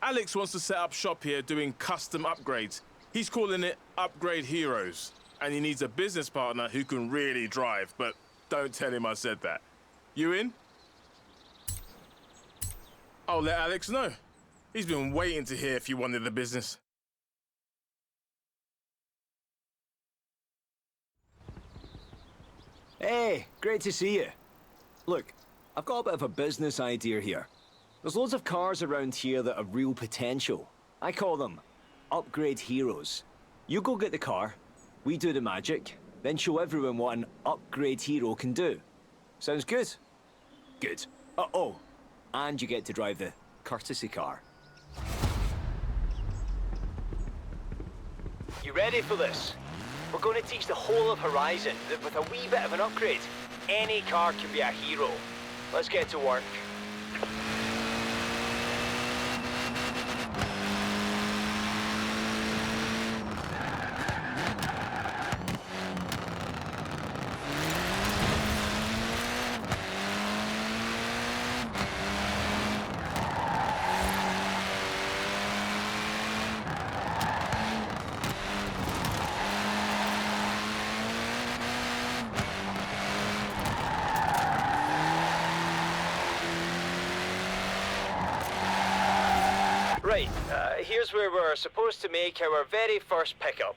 Alex wants to set up shop here doing custom upgrades. He's calling it Upgrade Heroes. And he needs a business partner who can really drive, but don't tell him I said that. You in? I'll let Alex know. He's been waiting to hear if you wanted the business. Hey, great to see you. Look, I've got a bit of a business idea here. There's loads of cars around here that have real potential. I call them upgrade heroes. You go get the car, we do the magic, then show everyone what an upgrade hero can do. Sounds good? Good. Oh, and you get to drive the courtesy car. You ready for this? We're going to teach the whole of Horizon that with a wee bit of an upgrade, any car can be a hero. Let's get to work. Here's where we're supposed to make our very first pickup.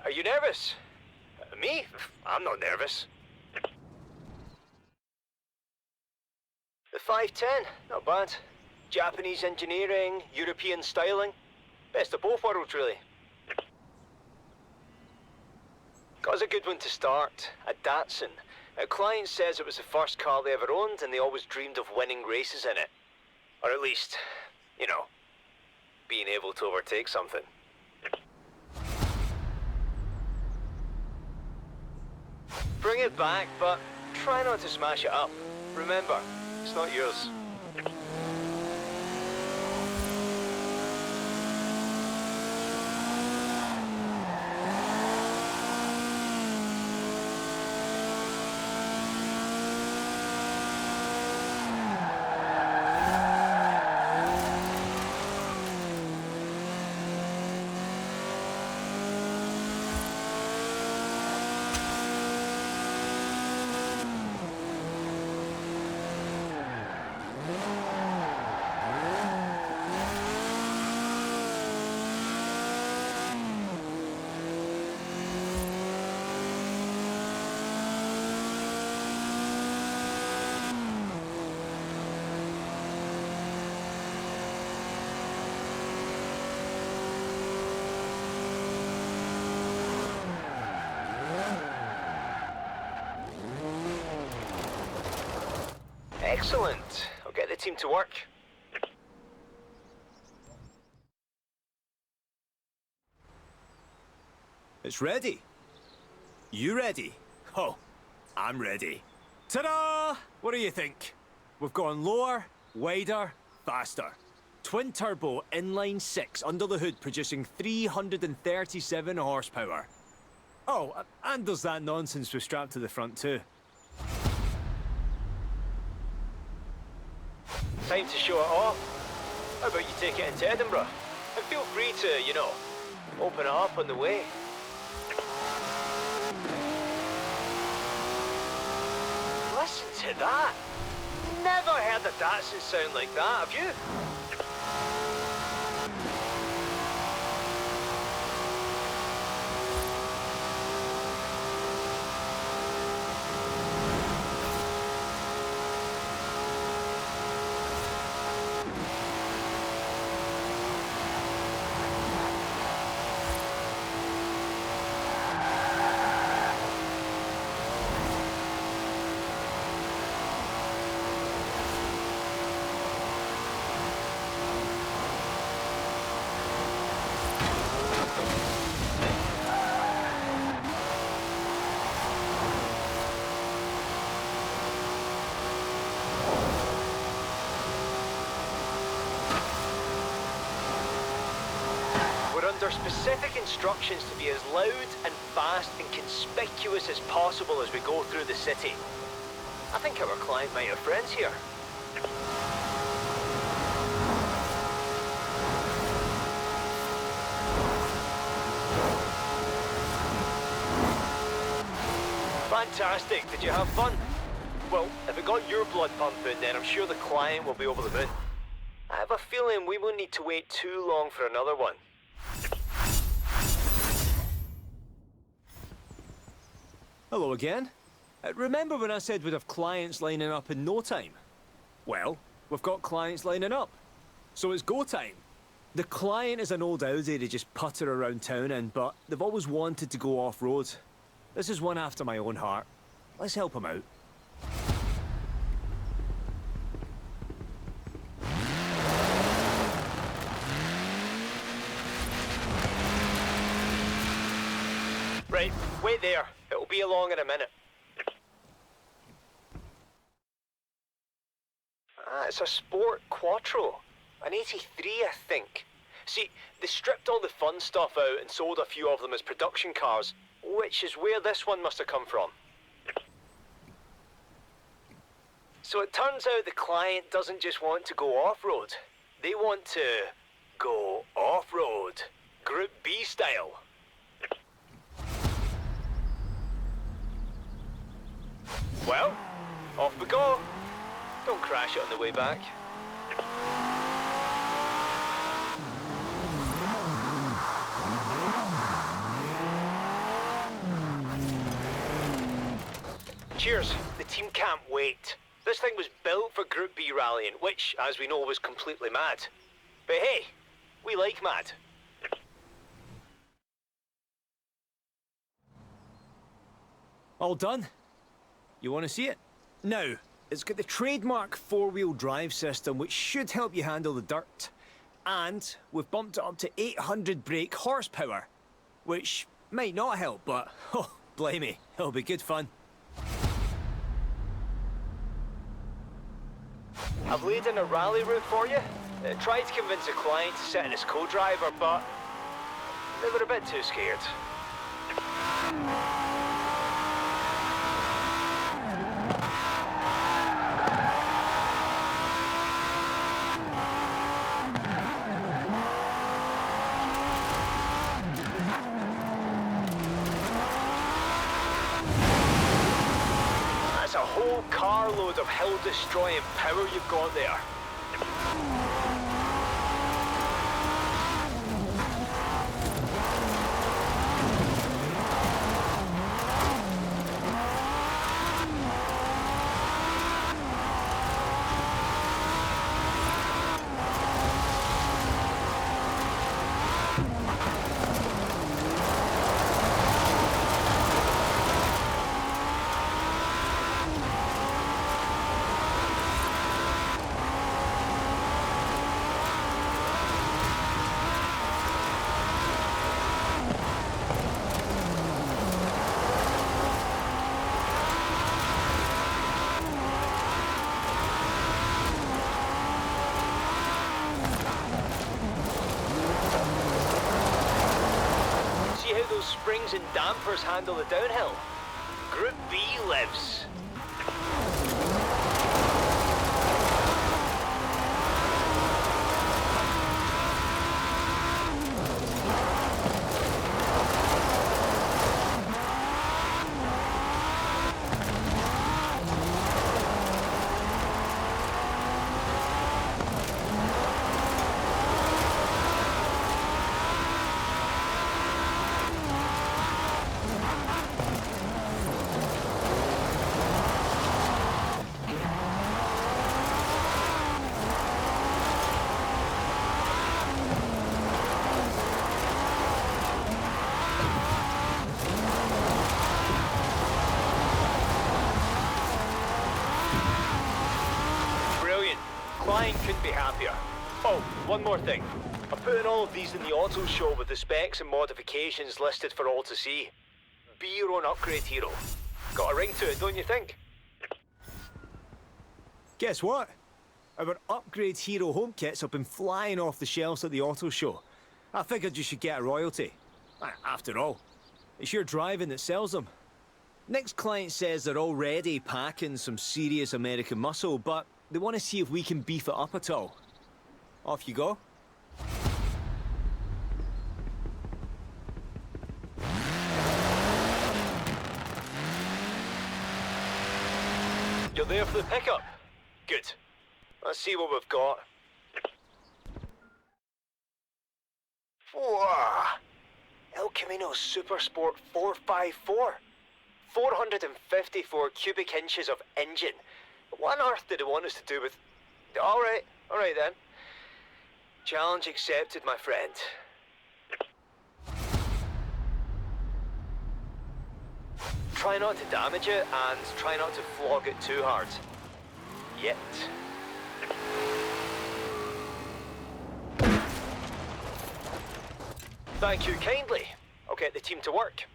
Are you nervous? Me? I'm not nervous. The 510, not bad. Japanese engineering, European styling. Best of both worlds, really. Got us a good one to start, a Datsun. A client says it was the first car they ever owned and they always dreamed of winning races in it. Or at least, you know, being able to overtake something. Bring it back, but try not to smash it up. Remember, it's not yours. Excellent. I'll get the team to work. It's ready. You ready? Oh, I'm ready. Ta-da! What do you think? We've gone lower, wider, faster. Twin-turbo inline 6 under the hood producing 337 horsepower. Oh, and there's that nonsense we strapped to the front too. Time to show it off. How about you take it into Edinburgh? And feel free to, you know, open it up on the way. Listen to that! Never heard a Datsun sound like that, have you? Under specific instructions to be as loud and fast and conspicuous as possible as we go through the city. I think our client might have friends here. Fantastic. Did you have fun? Well, if it got your blood pumping, then I'm sure the client will be over the moon. I have a feeling we won't need to wait too long for another one. Hello again. Remember when I said we'd have clients lining up in no time? Well, we've got clients lining up. So it's go time. The client is an old Audi to just putter around town in, but they've always wanted to go off-road. This is one after my own heart. Let's help them out. Right, wait there. It'll be along in a minute. It's a Sport Quattro. An 83, I think. See, they stripped all the fun stuff out and sold a few of them as production cars, which is where this one must have come from. So it turns out the client doesn't just want to go off-road. They want to go off-road. Group B style. Well, off we go. Don't crash it on the way back. Cheers. The team can't wait. This thing was built for Group B rallying, which, as we know, was completely mad. But hey, we like mad. All done? You want to see it? Now, it's got the trademark four-wheel drive system, which should help you handle the dirt. And we've bumped it up to 800 brake horsepower, which might not help, but, oh, blame me, it'll be good fun. I've laid in a rally route for you. Tried to convince a client to sit in his co-driver, but they were a bit too scared. That's a whole carload of hill-destroying power you've got there. Springs and dampers handle the downhill. Group B lives. Client couldn't be happier. Oh, one more thing. I'm putting all of these in the auto show with the specs and modifications listed for all to see. Be your own upgrade hero. Got a ring to it, don't you think? Guess what? Our upgrade hero home kits have been flying off the shelves at the auto show. I figured you should get a royalty. After all, it's your driving that sells them. Next client says they're already packing some serious American muscle, but they want to see if we can beef it up at all. Off you go. You're there for the pickup? Good. Let's see what we've got. Whoa! El Camino Super Sport 454. 454 cubic inches of engine. What on earth did it want us to do with... Alright then. Challenge accepted, my friend. Try not to damage it, and try not to flog it too hard. Yet. Thank you kindly. I'll get the team to work.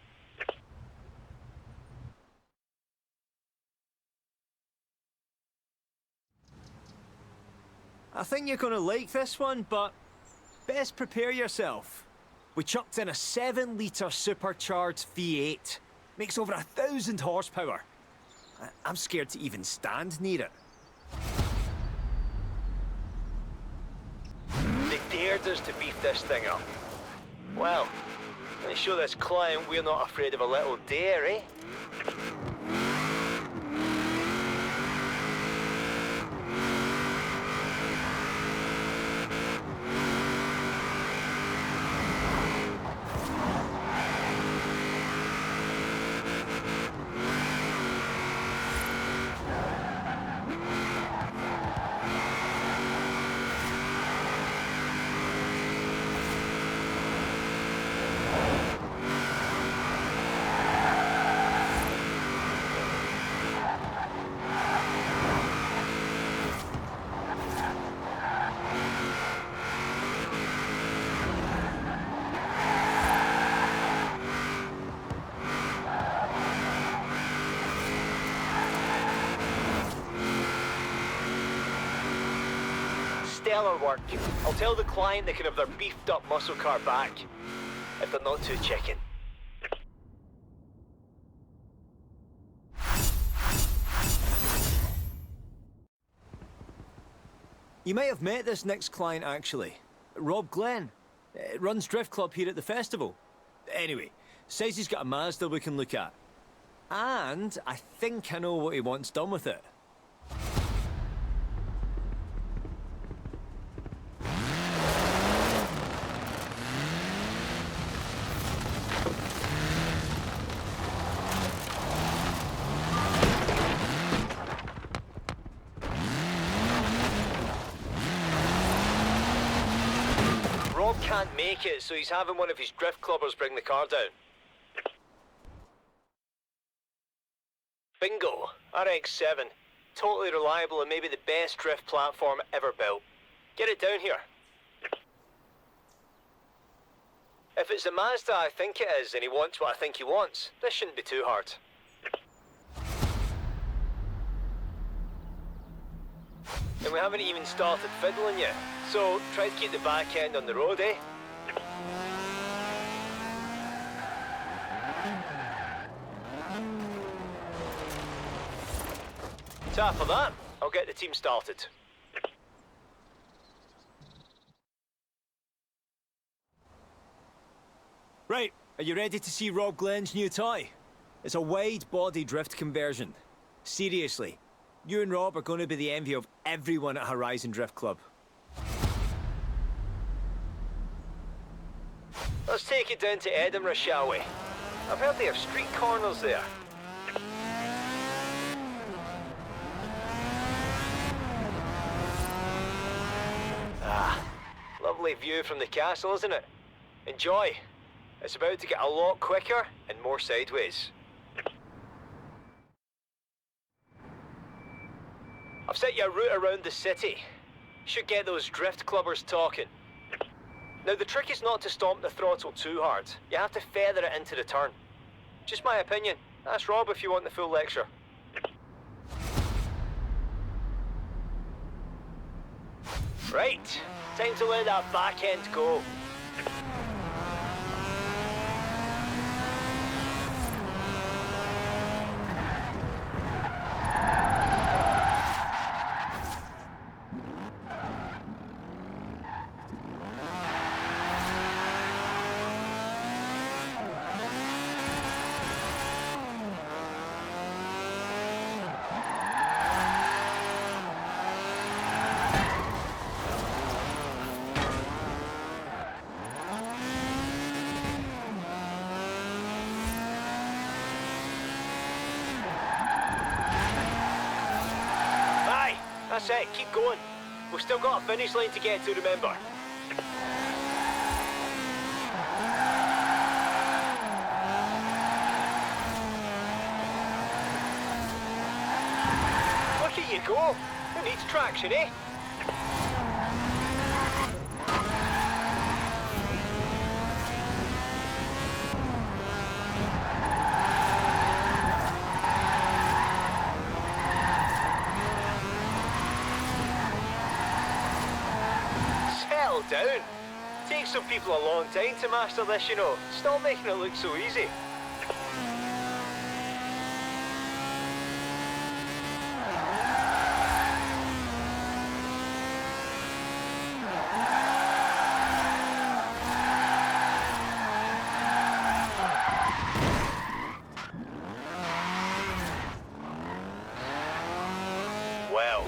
I think you're gonna like this one, but best prepare yourself. We chucked in a 7-litre supercharged V8. Makes over 1,000 horsepower. I'm scared to even stand near it. They dared us to beef this thing up. Well, let's show this client we're not afraid of a little dare, eh? Stellar work. I'll tell the client they can have their beefed up muscle car back, if they're not too chicken. You may have met this next client actually. Rob Glenn. Runs Drift Club here at the festival. Anyway, says he's got a Mazda we can look at. And I think I know what he wants done with it. Can't make it, so he's having one of his drift clubbers bring the car down. Bingo! RX-7. Totally reliable and maybe the best drift platform ever built. Get it down here. If it's a Mazda I think it is, and he wants what I think he wants, this shouldn't be too hard. And we haven't even started fiddling yet, so try to keep the back end on the road, eh? After that, I'll get the team started. Right, are you ready to see Rob Glenn's new toy? It's a wide-body drift conversion. Seriously, you and Rob are going to be the envy of everyone at Horizon Drift Club. Let's take it down to Edinburgh, shall we? I've heard they have street corners there. Ah, lovely view from the castle, isn't it? Enjoy. It's about to get a lot quicker and more sideways. I've set you a route around the city. Should get those drift clubbers talking. Now the trick is not to stomp the throttle too hard. You have to feather it into the turn. Just my opinion. Ask Rob if you want the full lecture. Right, time to let that back end go. That's it, keep going. We've still got a finish line to get to, remember. Look at you go. Who needs traction, eh? Settle down. Takes some people a long time to master this, you know. Stop making it look so easy. Well,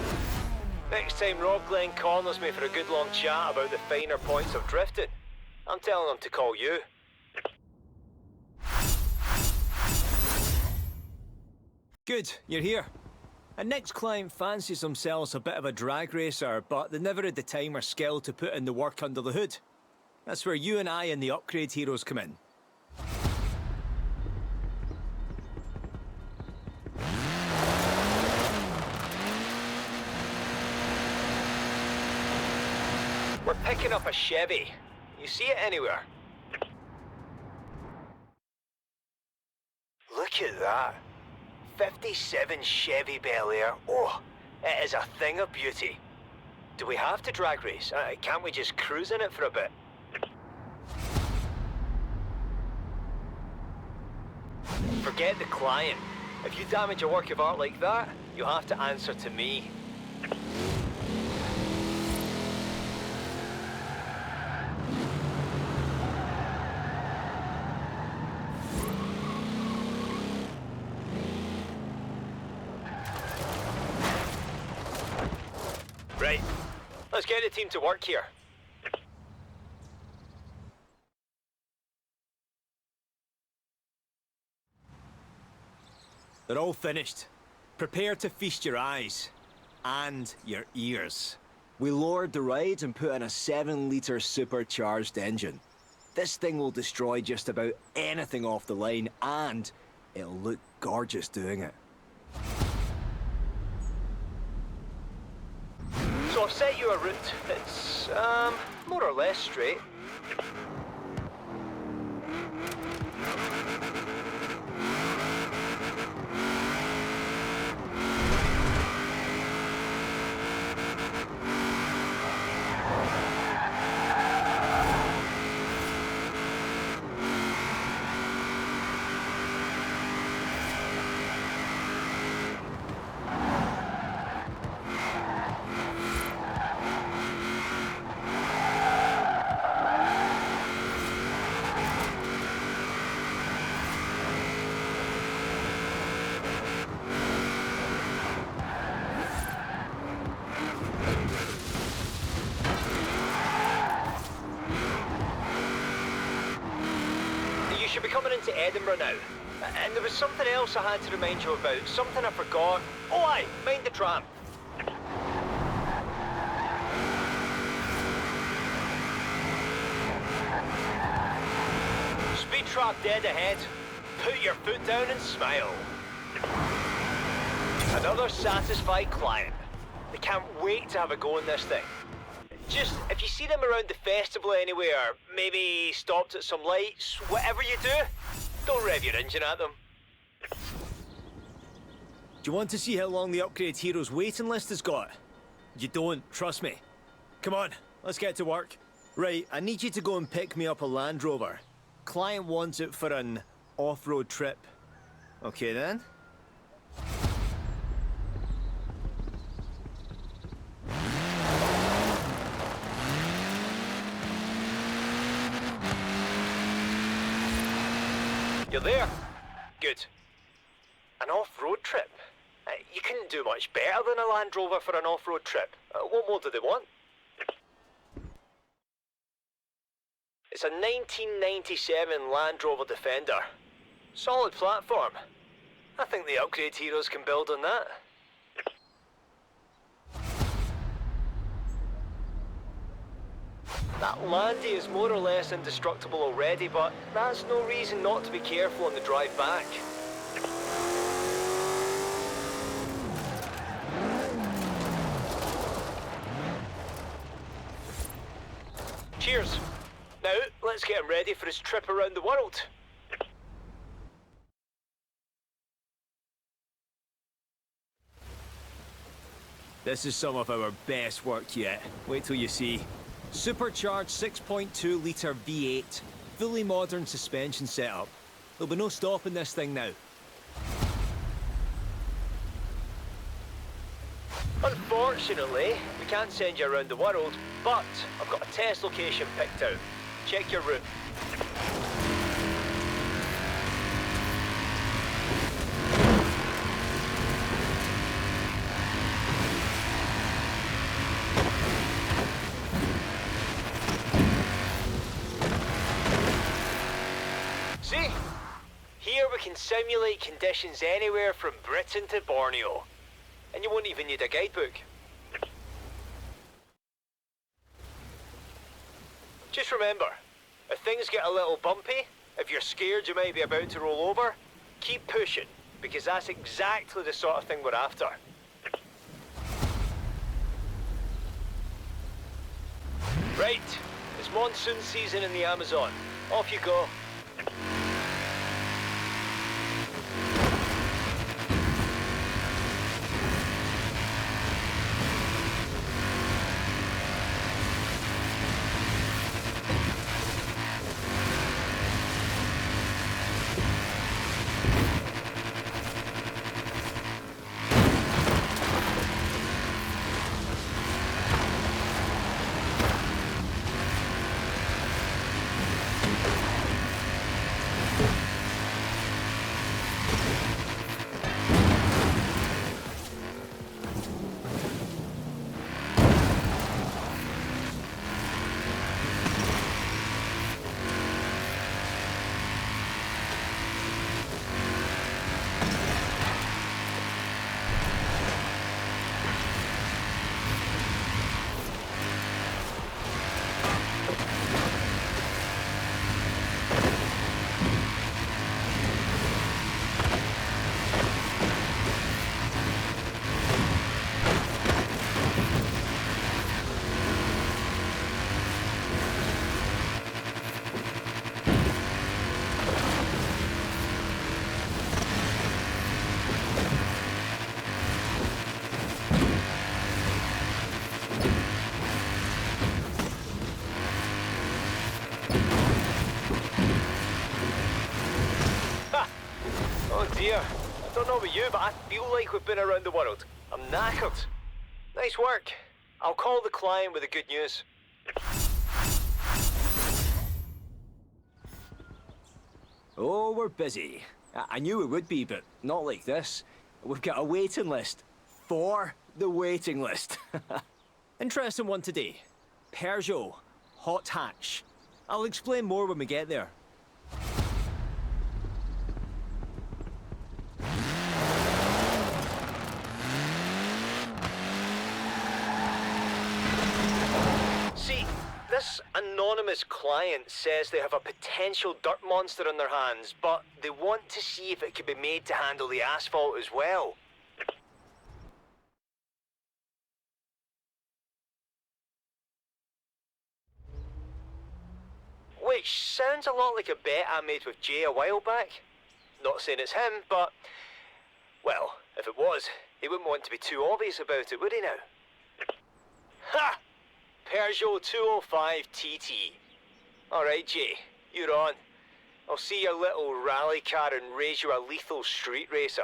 next time Rob Glenn corners me for a good long chat about the finer points of drifting, I'm telling him to call you. Good, you're here. Our next client fancies themselves a bit of a drag racer, but they never had the time or skill to put in the work under the hood. That's where you and I and the upgrade heroes come in. We're picking up a Chevy. You see it anywhere? Look at that. 57 Chevy Bel Air. Oh, it is a thing of beauty. Do we have to drag race? Can't we just cruise in it for a bit? Forget the client. If you damage a work of art like that, you'll have to answer to me. Right, let's get the team to work here. They're all finished. Prepare to feast your eyes. And your ears. We lowered the ride and put in a 7-litre supercharged engine. This thing will destroy just about anything off the line, and it'll look gorgeous doing it. So I've set you a route. It's, more or less straight. You should be coming into Edinburgh now. And there was something else I had to remind you about. Something I forgot. Oh aye, mind the tram. Speed trap dead ahead. Put your foot down and smile. Another satisfied client. They can't wait to have a go in this thing. Just, if you see them around the festival anywhere, maybe stopped at some lights, whatever you do, don't rev your engine at them. Do you want to see how long the Upgrade Heroes waiting list has got? You don't, trust me. Come on, let's get to work. Right, I need you to go and pick me up a Land Rover. Client wants it for an off-road trip. Okay then. You're there? Good. An off-road trip? You couldn't do much better than a Land Rover for an off-road trip. What more do they want? It's a 1997 Land Rover Defender. Solid platform. I think the Upgrade Heroes can build on that. That landy is more or less indestructible already, but that's no reason not to be careful on the drive back. Cheers. Now, let's get him ready for his trip around the world. This is some of our best work yet. Wait till you see. Supercharged 6.2 litre V8, fully modern suspension setup. There'll be no stopping this thing now. Unfortunately, we can't send you around the world, but I've got a test location picked out. Check your route. See? Here we can simulate conditions anywhere from Britain to Borneo. And you won't even need a guidebook. Just remember, if things get a little bumpy, if you're scared you might be about to roll over, keep pushing, because that's exactly the sort of thing we're after. Right, it's monsoon season in the Amazon. Off you go. Dear, I don't know about you, but I feel like we've been around the world. I'm knackered. Nice work. I'll call the client with the good news. Oh, we're busy. I knew we would be, but not like this. We've got a waiting list. For the waiting list. Interesting one today. Peugeot. Hot hatch. I'll explain more when we get there. See, this anonymous client says they have a potential dirt monster on their hands, but they want to see if it can be made to handle the asphalt as well. Which sounds a lot like a bet I made with Jay a while back. Not saying it's him, but... well, if it was, he wouldn't want to be too obvious about it, would he now? Ha! Peugeot 205 TT. Alright, Jay, you're on. I'll see your little rally car and raise you a lethal street racer.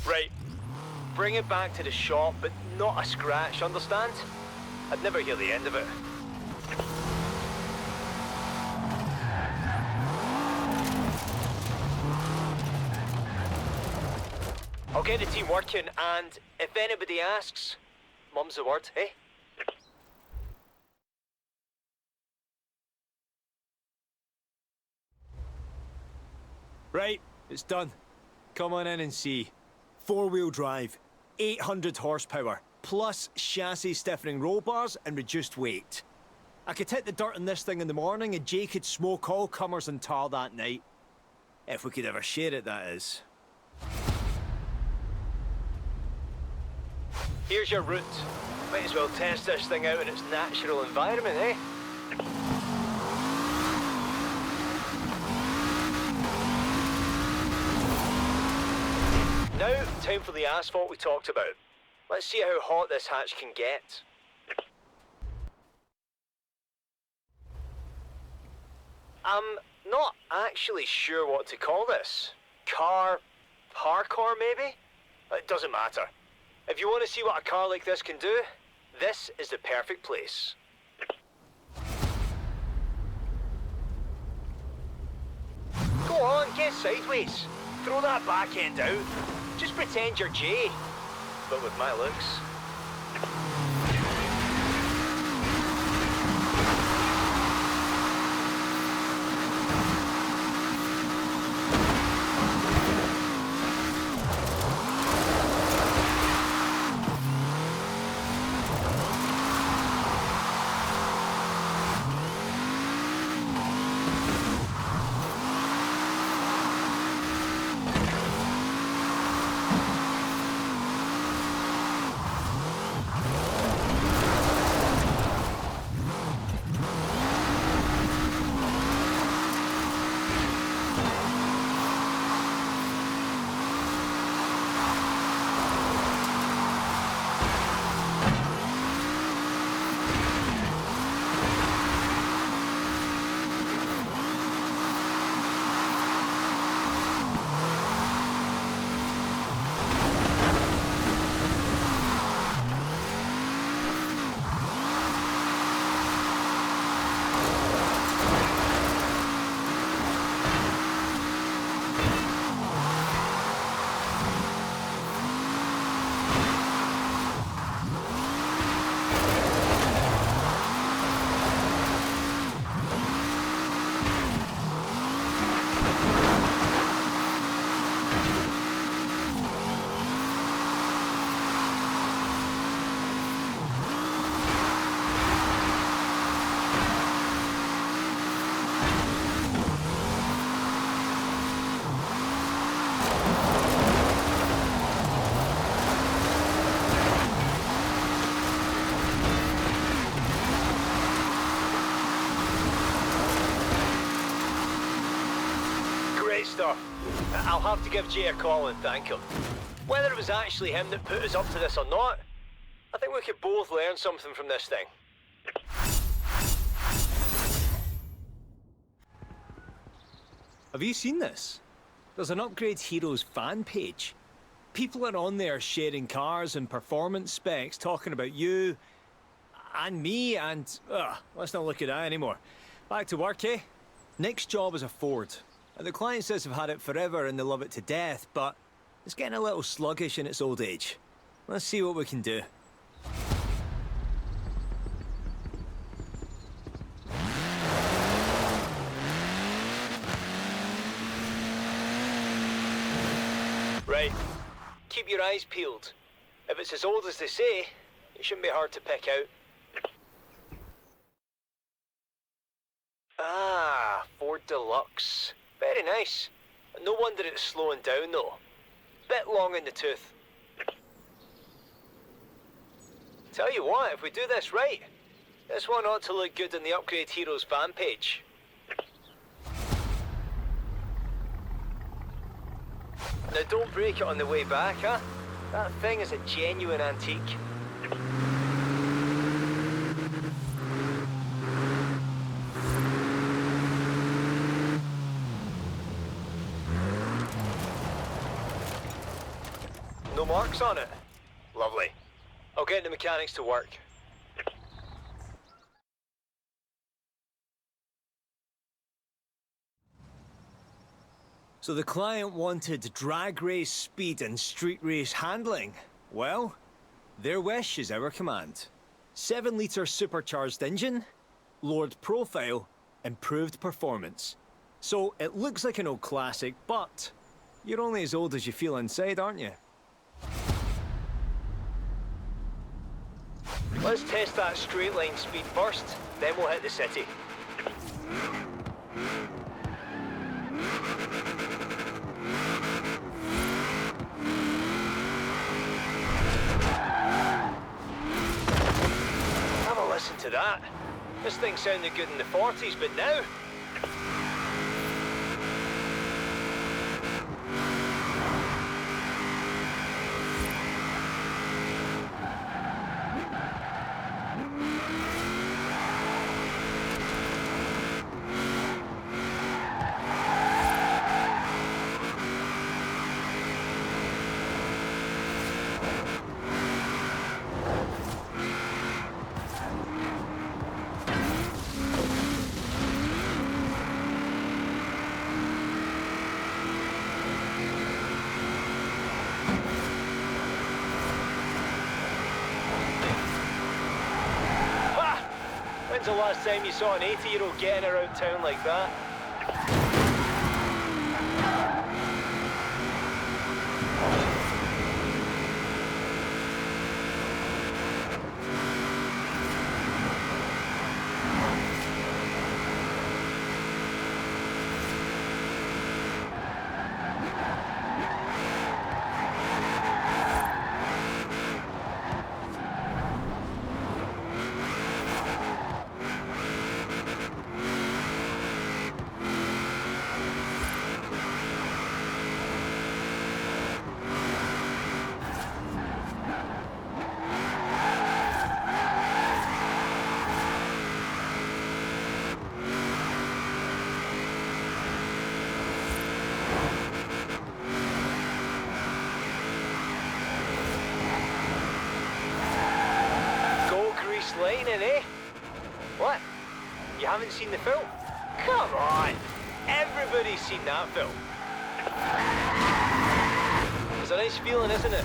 Right. Bring it back to the shop, but not a scratch, understand? I'd never hear the end of it. I'll get the team working, and if anybody asks, mum's the word, eh? Right, it's done. Come on in and see. 4-wheel drive, 800 horsepower, plus chassis stiffening roll bars and reduced weight. I could hit the dirt on this thing in the morning and Jay could smoke all comers and tar that night. If we could ever share it, that is. Here's your route. Might as well test this thing out in its natural environment, eh? Now, time for the asphalt we talked about. Let's see how hot this hatch can get. I'm not actually sure what to call this. Car parkour, maybe? It doesn't matter. If you want to see what a car like this can do, this is the perfect place. Go on, get sideways. Throw that back end out. Just pretend you're Jay, but with my looks. I'll have to give Jay a call and thank him. Whether it was actually him that put us up to this or not, I think we could both learn something from this thing. Have you seen this? There's an Upgrade Heroes fan page. People are on there sharing cars and performance specs, talking about you and me and... let's not look at that anymore. Back to work, eh? Next job is a Ford. And the client says they've had it forever and they love it to death, but it's getting a little sluggish in its old age. Let's see what we can do. Right. Keep your eyes peeled. If it's as old as they say, it shouldn't be hard to pick out. Ah, Ford Deluxe. Very nice. No wonder it's slowing down though. Bit long in the tooth. Tell you what, if we do this right, this one ought to look good on the Upgrade Heroes fan page. Now don't break it on the way back, huh? That thing is a genuine antique. No marks on it? Lovely. I'll get the mechanics to work. So the client wanted drag race speed and street race handling. Well, their wish is our command. 7-litre supercharged engine, lowered profile, improved performance. So it looks like an old classic, but you're only as old as you feel inside, aren't you? Let's test that straight line speed first, then we'll hit the city. Have a listen to that. This thing sounded good in the 40s, but now... When's the last time you saw an 80-year-old getting around town like that? Lightning, eh? What? You haven't seen the film? Come on! Everybody's seen that film. It's a nice feeling, isn't it?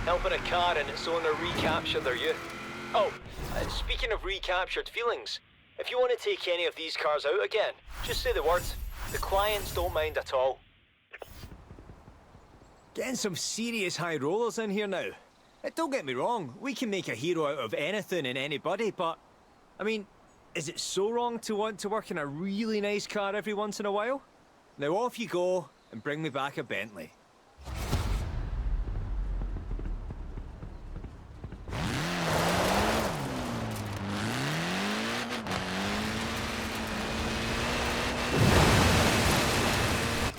Helping a car and its owner recapture their youth. Oh, and speaking of recaptured feelings, if you want to take any of these cars out again, just say the word. The clients don't mind at all. Getting some serious high rollers in here now. Don't get me wrong, we can make a hero out of anything and anybody, but, I mean, is it so wrong to want to work in a really nice car every once in a while? Now off you go, and bring me back a Bentley.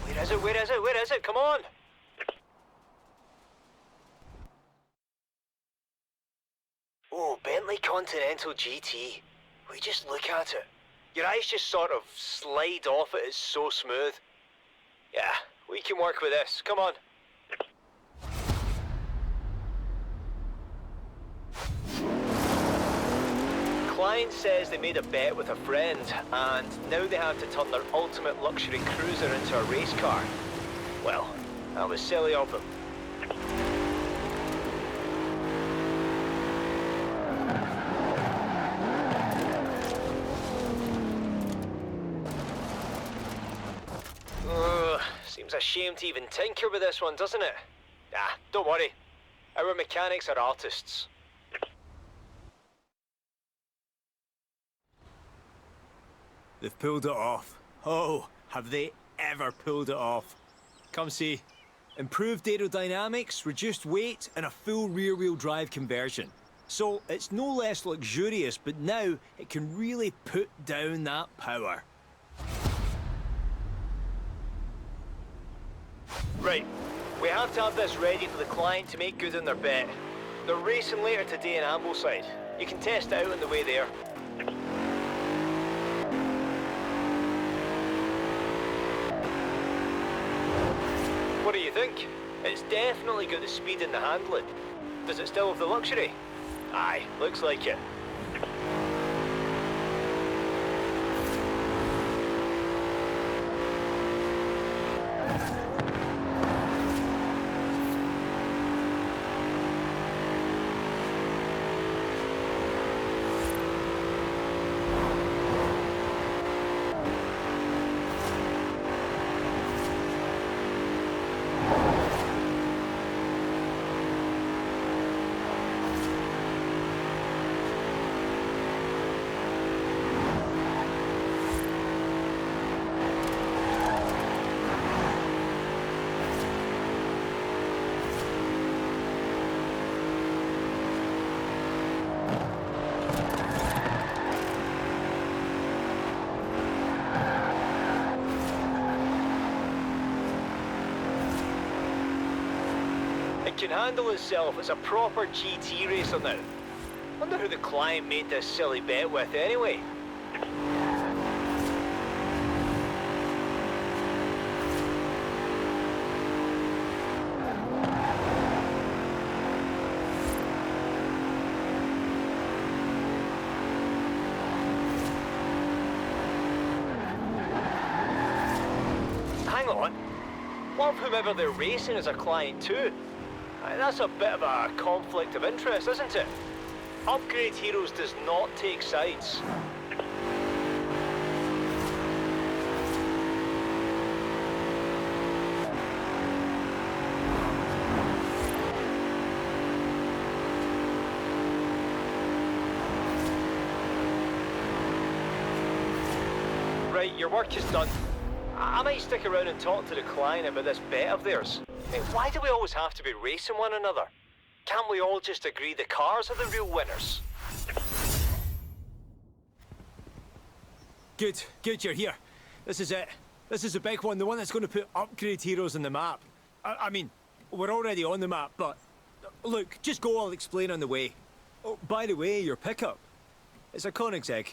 Where is it? Where is it? Where is it? Come on! Oh, Bentley Continental GT. We just look at it. Your eyes just sort of slide off it. It's so smooth. Yeah, we can work with this. Come on. Client says they made a bet with a friend, and now they have to turn their ultimate luxury cruiser into a race car. Well, that was silly of them. Seems a shame to even tinker with this one, doesn't it? Ah, don't worry. Our mechanics are artists. They've pulled it off. Oh, have they ever pulled it off? Come see. Improved aerodynamics, reduced weight, and a full rear-wheel drive conversion. So it's no less luxurious, but now it can really put down that power. Right, we have to have this ready for the client to make good on their bet. They're racing later today in Ambleside. You can test it out on the way there. What do you think? It's definitely got the speed and the handling. Does it still have the luxury? Aye, looks like it. can handle himself as a proper GT racer now. Wonder who the client made this silly bet with anyway. Hang on. What if whomever they're racing is a client too? That's a bit of a conflict of interest, isn't it? Upgrade Heroes does not take sides. Right, your work is done. I might stick around and talk to the client about this bet of theirs. Hey, why do we always have to be racing one another? Can't we all just agree the cars are the real winners? Good, you're here. This is it. This is the big one, the one that's going to put Upgrade Heroes on the map. I mean, we're already on the map, but... Look, just go, I'll explain on the way. Oh, by the way, your pickup. It's a Koenigsegg.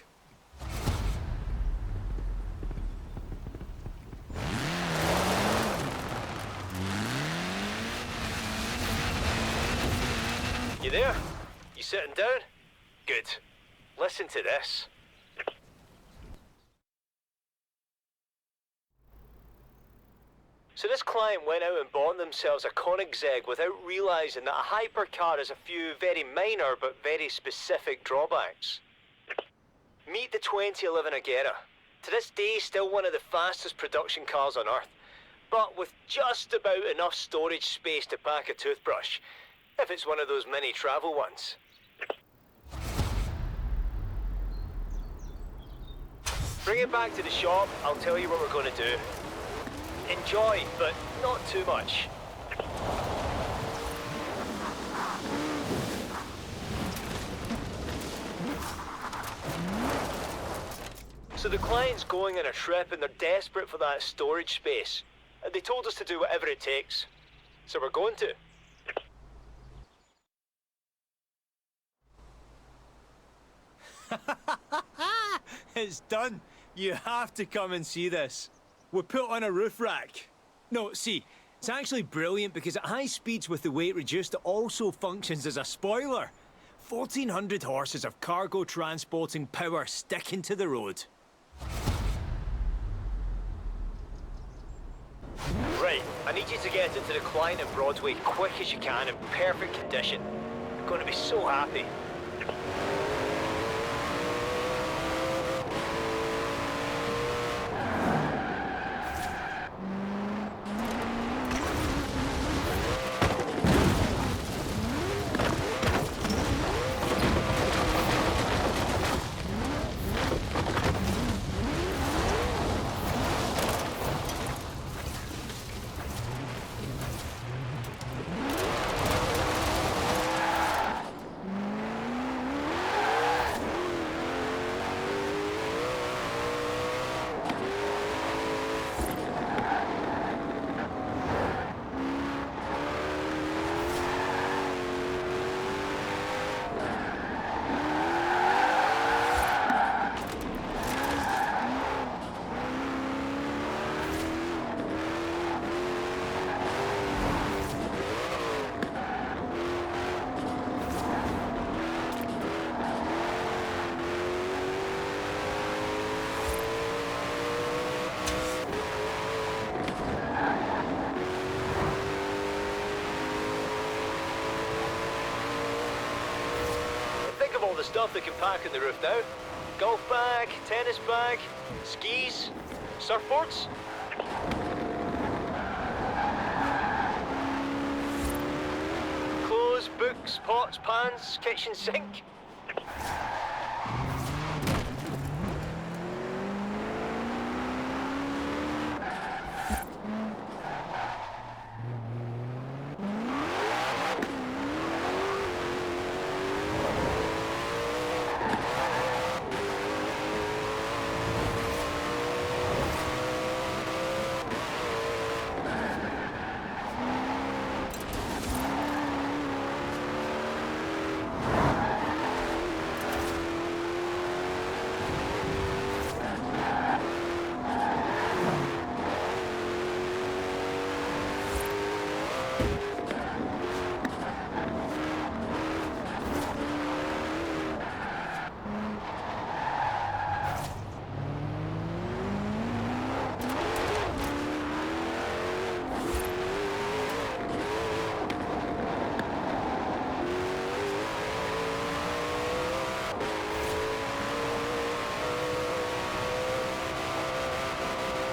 You there? You sitting down? Good. Listen to this. So this client went out and bought themselves a Koenigsegg without realising that a hypercar has a few very minor but very specific drawbacks. Meet the 2011 Agera. To this day, still one of the fastest production cars on Earth, but with just about enough storage space to pack a toothbrush. If it's one of those mini travel ones. Bring it back to the shop, I'll tell you what we're going to do. Enjoy, but not too much. So the client's going on a trip and they're desperate for that storage space. They told us to do whatever it takes. So we're going to. It's done. You have to come and see this. We're put on a roof rack. No, see, it's actually brilliant because at high speeds with the weight reduced, it also functions as a spoiler. 1,400 horses of cargo transporting power sticking to the road. Right, I need you to get it to the client in Broadway quick as you can in perfect condition. They're going to be so happy. All the stuff they can pack on the roof now. Golf bag, tennis bag, skis, surfboards. Clothes, books, pots, pans, kitchen sink.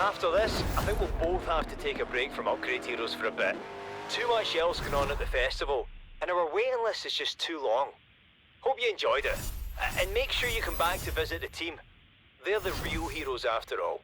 After this, I think we'll both have to take a break from Upgrade Heroes for a bit. Too much else going on at the festival, and our waiting list is just too long. Hope you enjoyed it, and make sure you come back to visit the team. They're the real heroes after all.